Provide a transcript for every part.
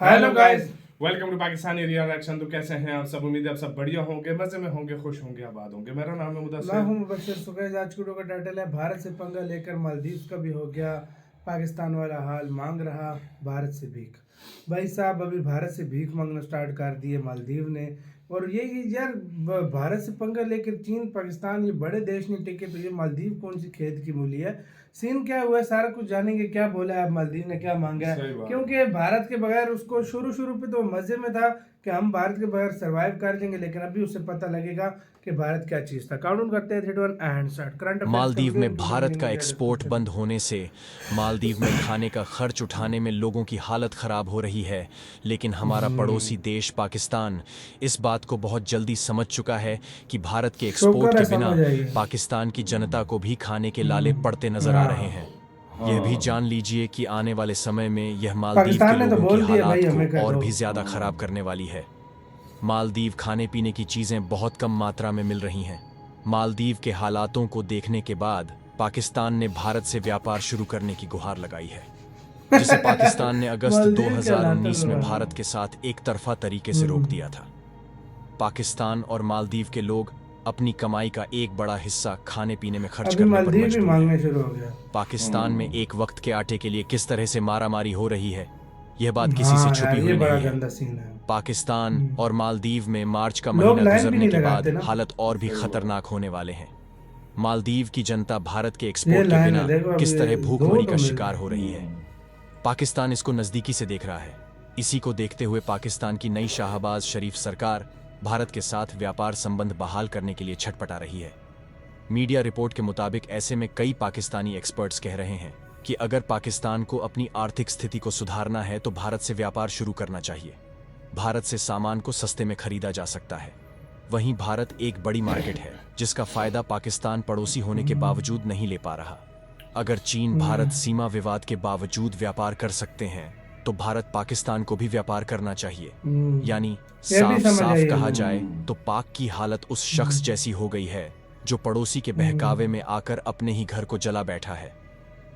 Hello guys, welcome to Pakistani reaction. तो कैसे हैं आप सब? उम्मीद है आप सब बढ़िया होंगे, मजे में होंगे, खुश होंगे, आबाद होंगे। मेरा नाम है मैं मुदस्सिर। हूं मुबशर सुकैज। आज की वीडियो का टाइटल है भारत से पंगा लेकर मालदीव का भी हो गया पाकिस्तान वाला हाल, मांग रहा भारत से भीख। भाई साहब, अभी भारत से भीख मांगना स्टार्ट कर दिए मालदीव ने। और ये यार, भारत से पंगा लेकर चीन पाकिस्तान ये बड़े देश नहीं टिके, तो ये मालदीव कौन सी खेत की मूली है? सीन क्या हुआ है सारा कुछ जानेंगे। क्या बोला है अब मालदीव ने, क्या मांगा है? क्योंकि भारत के बगैर उसको शुरू शुरू पे तो मजे में था कि हम भारत के बगैर सरवाइव कर लेंगे, लेकिन अभी उसे पता लगेगा कि भारत क्या चीज था। काउंट करते हैं 3 2 1 एंड स्टार्ट। करंट अफेयर्स का मालदीव वीडियो में इंक्लूडिंग भारत लिंक का इन द एक्सपोर्ट डिस्क्रिप्शन। बंद होने से मालदीव में खाने का खर्च उठाने में लोगों की हालत ख़राब हो रही है। लेकिन हमारा पड़ोसी देश पाकिस्तान इस बात को बहुत जल्दी समझ चुका है कि भारत के एक्सपोर्ट शुक्र है के बिना समझ आई। पाकिस्तान की जनता को भी खाने के लाले पड़ते नजर आ रहे हैं। यह भी जान लीजिए कि आने वाले समय में यह मालदीव के पाकिस्तान ने तो लोगों की बोल दिया भाई हालात को हमें कर और दो। भी ज़्यादा ख़राब करने वाली है। मालदीव खाने पीने की चीज़ें बहुत कम मात्रा में मिल रही हैं। मालदीव के हालातों को देखने के बाद पाकिस्तान ने भारत से व्यापार शुरू करने की गुहार लगाई है, जिसे पाकिस्तान ने अगस्त मालदीव के हालात 2019 में में भारत के साथ एक तरफा तरीके से रोक दिया था। पाकिस्तान और मालदीव के लोग अपनी कमाई का एक बड़ा हिस्सा खाने पीने में खर्च अभी करने पर मालदीव भी मजबूर हैं। मांगने शुरू हो गया। पाकिस्तान में एक वक्त के आटे के लिए किस तरह से मारामारी हो रही है, यह बात किसी से हाँ छुपी यार, ये हुई बड़ा नहीं है। गंदा सीन है। पाकिस्तान और मालदीव में मार्च का लोग महीना लाइन भी गुजरने नहीं के लगाते बाद ना। हालत और भी खतरनाक होने वाले हैं। मालदीव की जनता भारत के ये एक्सपोर्ट के लाइन है बिना देखो, किस अभी तरह दो भूखमरी तो का मिल शिकार रहे हो रही है, हैं। पाकिस्तान इसको नज़दीकी से देख रहा है। इसी को देखते हुए पाकिस्तान की नई शाहबाज शरीफ सरकार भारत के साथ व्यापार संबंध बहाल करने के लिए छटपटा रही है। मीडिया रिपोर्ट के मुताबिक ऐसे में कई पाकिस्तानी एक्सपर्ट्स कह रहे हैं कि अगर पाकिस्तान को अपनी आर्थिक स्थिति को सुधारना है तो भारत से व्यापार शुरू करना चाहिए। भारत से सामान को सस्ते में खरीदा जा सकता है। वहीं भारत एक बड़ी मार्केट है जिसका फायदा पाकिस्तान पड़ोसी होने के बावजूद नहीं ले पा रहा। अगर चीन भारत सीमा विवाद के बावजूद व्यापार कर सकते हैं तो भारत पाकिस्तान को भी व्यापार करना चाहिए। यानी ये भी साफ समझ साफ आई कहा हमें। जाए तो पाक की हालत उस शख्स जैसी हो गई है जो पड़ोसी के बहकावे में आकर अपने ही घर को जला बैठा है।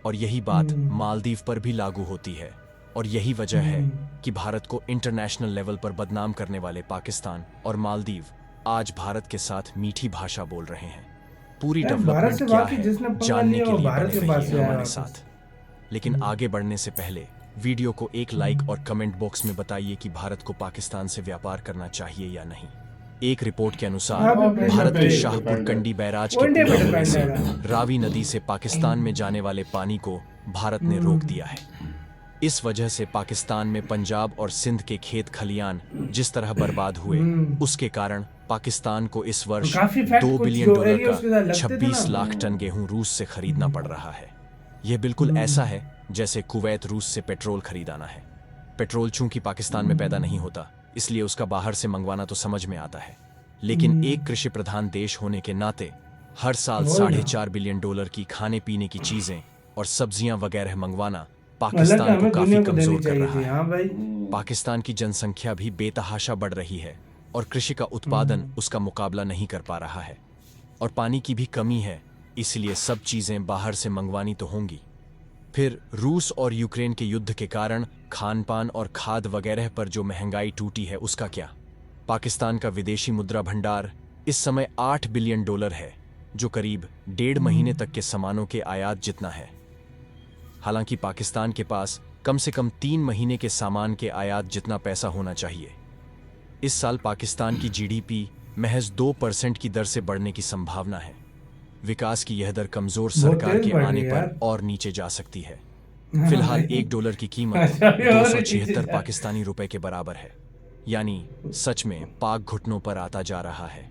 और यही बात मालदीव पर भी लागू होती है। और यही वजह है कि भारत को इंटरनेशनल लेवल पर बदनाम करने वाले पाकिस्तान और मालदीव आज भारत के साथ मीठी भाषा बोल रहे हैं। पूरी यार, भारत डेवलपमेंट से क्या वाकई है जिसने पंगा जानने लिया के वो लिए भारत बने के पास रहिए से आया हमारे वापस। साथ। लेकिन आगे बढ़ने से पहले वीडियो को एक लाइक और कमेंट बॉक्स में बताइए कि भारत को पाकिस्तान से व्यापार करना चाहिए या नहीं। एक रिपोर्ट के अनुसार भारत के शाहपुर कंडी बैराज वो के इंडिया पूरा पे होने डिपेंड से है। रावी नदी से पाकिस्तान में जाने वाले पानी को भारत ने रोक दिया है। इस वजह से पाकिस्तान में पंजाब और सिंध के खेत खलियान जिस तरह बर्बाद हुए, उसके कारण पाकिस्तान को इस वर्ष काफी फैक्ट 2 कुछ बिलियन जो डॉलर एरिया का उसके साथ लगते थे 26 ना। लाख टन गेहूं रूस से खरीदना पड़ रहा है। यह बिल्कुल ऐसा है जैसे कुवैत रूस से पेट्रोल खरीदाना है। पेट्रोल चूंकि पाकिस्तान में पैदा नहीं होता, इसलिए उसका बाहर से मंगवाना तो समझ में आता है। लेकिन एक कृषि प्रधान देश होने के नाते हर साल वही ना। 4.5 बिलियन डॉलर की खाने पीने की चीजें और सब्जियां वगैरह मंगवाना हालांकि पाकिस्तान को हमें काफी दुनिया को देनी कमजोर कर चाहिए रहा थी। है। हाँ भाई। पाकिस्तान की जनसंख्या भी बेतहाशा बढ़ रही है और कृषि का उत्पादन उसका मुकाबला नहीं कर पा रहा है। और पानी की भी कमी है, इसलिए सब चीजें बाहर से मंगवानी तो होंगी। फिर रूस और यूक्रेन के युद्ध के कारण खान पान और खाद वगैरह पर जो महंगाई टूटी है उसका क्या? पाकिस्तान का विदेशी मुद्रा भंडार इस समय 8 बिलियन डॉलर है, जो करीब 1.5 महीने तक के सामानों के आयात जितना है। हालांकि पाकिस्तान के पास कम से कम 3 महीने के सामान के आयात जितना पैसा होना चाहिए। इस साल पाकिस्तान की जीडीपी महज 2% की दर से बढ़ने की संभावना है। विकास की यह दर कमजोर बहुत सरकार तेज के बढ़ आने रही है पर यार। और नीचे जा सकती है। फिलहाल $1 की कीमत अच्छा, ये और नीचे 276 जा- पाकिस्तानी रुपए के बराबर है। यानी सच में पाक घुटनों पर आता जा रहा है।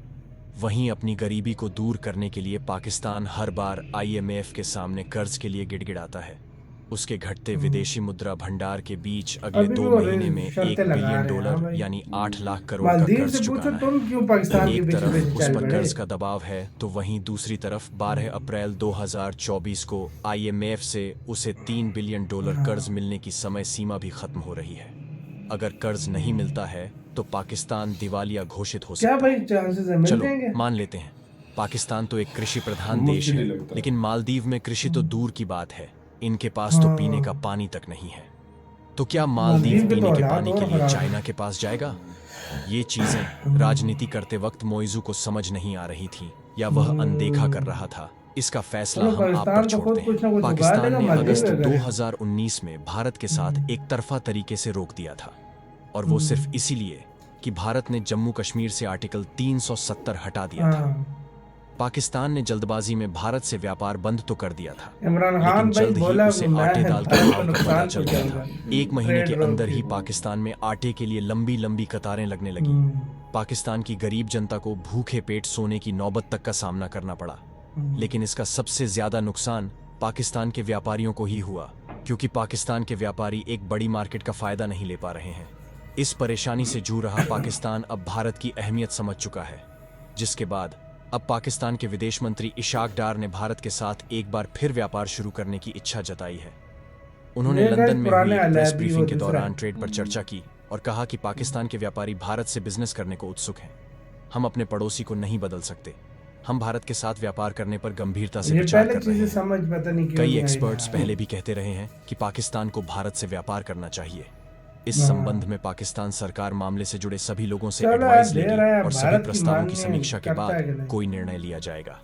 वहीं अपनी गरीबी को दूर करने के लिए पाकिस्तान हर बार आईएमएफ के सामने कर्ज के लिए गिड़गिड़ाता है। उसके घटते विदेशी मुद्रा भंडार के बीच अगले अभी भी 2 वो महीने में शर्तें 1 लगा बिलियन रहे हैं। हाँ डॉलर भाई। यानी 8 लाख करोड़ का मालदीव कर्ज से पूछो चुकाना तुम है। क्यों पाकिस्तान के एक पीछे पीछे तरफ उस चल पर पड़े? कर्ज का दबाव है तो वहीं दूसरी तरफ 12 अप्रैल 2024 को आईएमएफ से उसे 3 बिलियन डॉलर कर्ज मिलने की समय सीमा भी खत्म हो रही है। अगर कर्ज नहीं मिलता है तो पाकिस्तान दिवालिया घोषित हो क्या सकता भाई, है। चांसेस है मिल चलो जाएंगे? मान लेते हैं पाकिस्तान तो एक कृषि प्रधान देश मुश्किल है, ही लगता है। लेकिन मालदीव में कृषि तो दूर की बात है, इनके पास तो पीने का हाँ। पानी तक नहीं है। तो क्या मालदीव मालदीव के पीने तो के हालात पानी और के लिए खराब चाइना के पास जाएगा? ये चीजें राजनीति करते वक्त मोइजू को समझ नहीं आ रही थी या वह अनदेखा कर रहा था। इसका फैसला चलो हम आप पर पाकिस्तान तो छोड़ते खुद कुछ ना हैं। कुछ उगाड़ पाकिस्तान लेगा, ने मालदीव अगस्त अगर है। 2019 में भारत के साथ एक तरफा तरीके से रोक दिया था, और वो सिर्फ इसीलिए कि भारत ने जम्मू कश्मीर से आर्टिकल 370 हटा दिया था। हाँ, पाकिस्तान ने जल्दबाजी में भारत से व्यापार बंद तो कर दिया था, इमरान खान लेकिन भाई जल्द ही बोला उसे मैं आटे दाल के भारत को भाव का पता नुकसान चल गया था। पहुंचाऊंगा। 1 महीने के ट्रेड रोक अंदर ही के। पाकिस्तान में आटे के लिए लंबी लंबी कतारें लगने लगी। पाकिस्तान की गरीब जनता को भूखे पेट सोने की नौबत तक का सामना करना पड़ा। लेकिन इसका सबसे ज्यादा नुकसान पाकिस्तान के व्यापारियों को ही हुआ, क्योंकि पाकिस्तान के व्यापारी एक बड़ी मार्केट का फायदा नहीं ले पा रहे हैं। इस परेशानी से जूझ रहा पाकिस्तान अब भारत की अहमियत समझ चुका है, जिसके बाद अब पाकिस्तान के विदेश मंत्री इशाक डार ने भारत के साथ एक बार फिर व्यापार शुरू करने की इच्छा जताई है। उन्होंने ये लंदन में पुराने हुई एक प्रेस अलायबी ब्रीफिंग वो के दूसरा दौरान है। ट्रेड पर चर्चा की और कहा कि पाकिस्तान के व्यापारी भारत से बिजनेस करने को उत्सुक हैं। हम अपने पड़ोसी को नहीं बदल सकते। हम भारत के साथ व्यापार करने पर गंभीरता से ये विचार पहले कर रहे चीजें हैं। समझ पता नहीं क्यों कई नहीं आई एक्सपर्ट्स यार। पहले भी कहते रहे हैं कि पाकिस्तान को भारत से व्यापार करना चाहिए। इस हाँ। संबंध में पाकिस्तान सरकार मामले से जुड़े सभी लोगों से चलो एडवाइस यार, दे लेगी रहा है, और सभी भारत की प्रस्तावों की मान्य समीक्षा के करता है कि बाद नहीं? कोई निर्णय लिया जाएगा।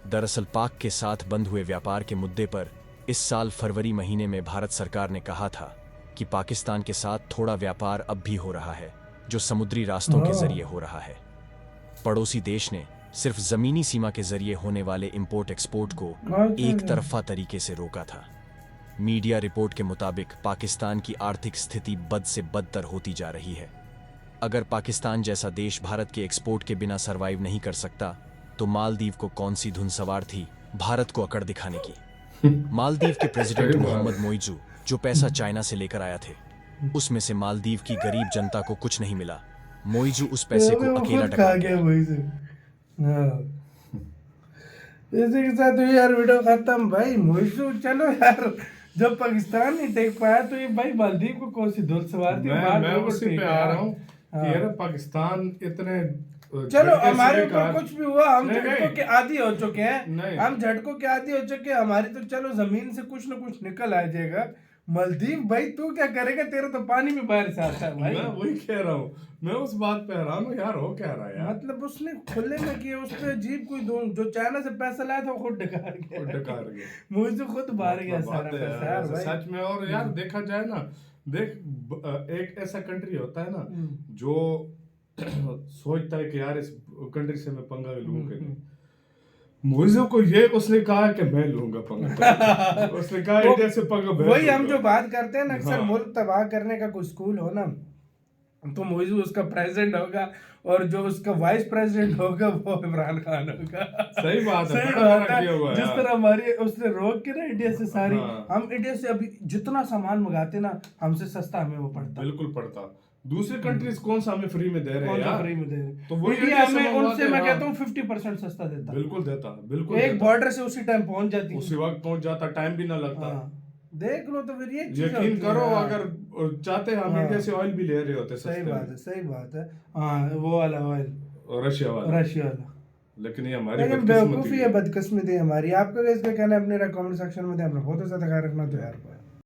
दरअसल पाक के साथ बंद हुए व्यापार के मुद्दे पर इस साल फरवरी महीने में भारत सरकार ने कहा था कि पाकिस्तान के साथ थोड़ा व्यापार अब भी हो रहा है, जो समुद्री रास्तों के जरिए हो रहा है। पड़ोसी देश ने सिर्फ जमीनी सीमा के जरिए होने वाले इंपोर्ट एक्सपोर्ट को एक तरफा तरीके से रोका था। मीडिया रिपोर्ट के मुताबिक पाकिस्तान की आर्थिक स्थिति बद से बदतर होती जा रही है। अगर पाकिस्तान जैसा देश भारत के एक्सपोर्ट के बिना सरवाइव नहीं कर सकता, तो मालदीव को कौन सी धुन सवार थी भारत को अकड़ दिखाने की। मालदीव के प्रेसिडेंट मोहम्मद मोइजू जो पैसा चाइना से लेकर आया थे, उसमें से मालदीव की गरीब जनता को कुछ नहीं मिला। मोइजू उस पैसे को वो अकेला खुद टका खा गया। गया वही से। हाँ। इसी के साथ हुई यार वीडियो खत्म भाई। मोइजू चलो यार, जब पाकिस्तान नहीं टेक पाया तो ये भाई मालदीव को कौन सी धुन सवार थी। मैं उसी पे आ रहा हूँ कि यार पाकिस्तान इतने चलो झटके से हमारे लेकर- ऊपर कुछ भी हुआ, हम नहीं, झटकों नहीं। के आदी हो चुके हैं। नहीं। हम झटकों के आदी हो चुके हैं। हमारी तो चलो जमीन से कुछ ना कुछ निकल आ जाएगा। मालदीव भाई तू क्या करेगा, तेरा तो पानी में बाहर से आता है भाई। मैं वही कह रहा हूँ, मैं उस बात पे हैरान हूँ यार, हो क्या रहा है यार। मतलब उसने खुले में किया, उस पे अजीब कोई जो चाइना से पैसा लाया था वो खुद डकार गया। डकार गया। मुझे खुद बाहर गया मतलब सारा बात है पैसा यार, यार भाई। सच में। और यार देखा जाए ना, देख एक ऐसा कंट्री होता है ना जो सोचता है कि यार इस कंट्री से मैं पंगा लूं कि नहीं। मोइजो को ये उसने कहा कि मैं लूंगा पंगा। उसने कहा इंडिया से पंगा मैं वही हम लूंगा। जो बात करते हैं ना, अक्सर हाँ। मुल्क तबाह करने का कोई स्कूल हो ना, तो मोइजू उसका प्रेसिडेंट होगा और जो उसका वाइस प्रेसिडेंट होगा वो इमरान खान होगा। सही बात है, सही बड़ा बात फर्क ये हुआ है। जिस यार। तरह हमारी उसने रोक के ना इंडिया से सारी, हाँ। हम इंडिया से अभी जितना सामान मंगाते ना, हमसे सस्ता हमें वो पड़ता। बिल्कुल पड़ता। दूसरी कंट्रीज कौन सा हमें फ्री में दे रहे हैं यार। फ्री में दे रहे। तो वही इंडिया इंडिया से हमें मंगवाते उनसे हैं, मैं हाँ। कहता हूँ 50% सस्ता देता। बिल्कुल देता, बिल्कुल एक देता। बॉर्डर से उसी टाइम पहुंच जाती। उसी वक्त पहुंच जाता, टाइम भी ना लगता। हाँ। देख लो तो फिर ये चीज़ यकीन होती है, करो, हाँ। अगर चाहते हम हाँ। इंडिया से ऑयल भी ले रहे होते सही सस्ते बात में। है, सही बात है। हाँ, वो वाला ऑयल, रशिया वाला। रशिया वाला। लेकिन ये हमारी लेकिन बदकिस्मती बेवकूफ़ी है, बदकिस्मती है हमारी। आपका इस पे कहना है अपने कमेंट सेक्शन में दे। अपना बहुत ज़्यादा ख्याल रखना तो यार।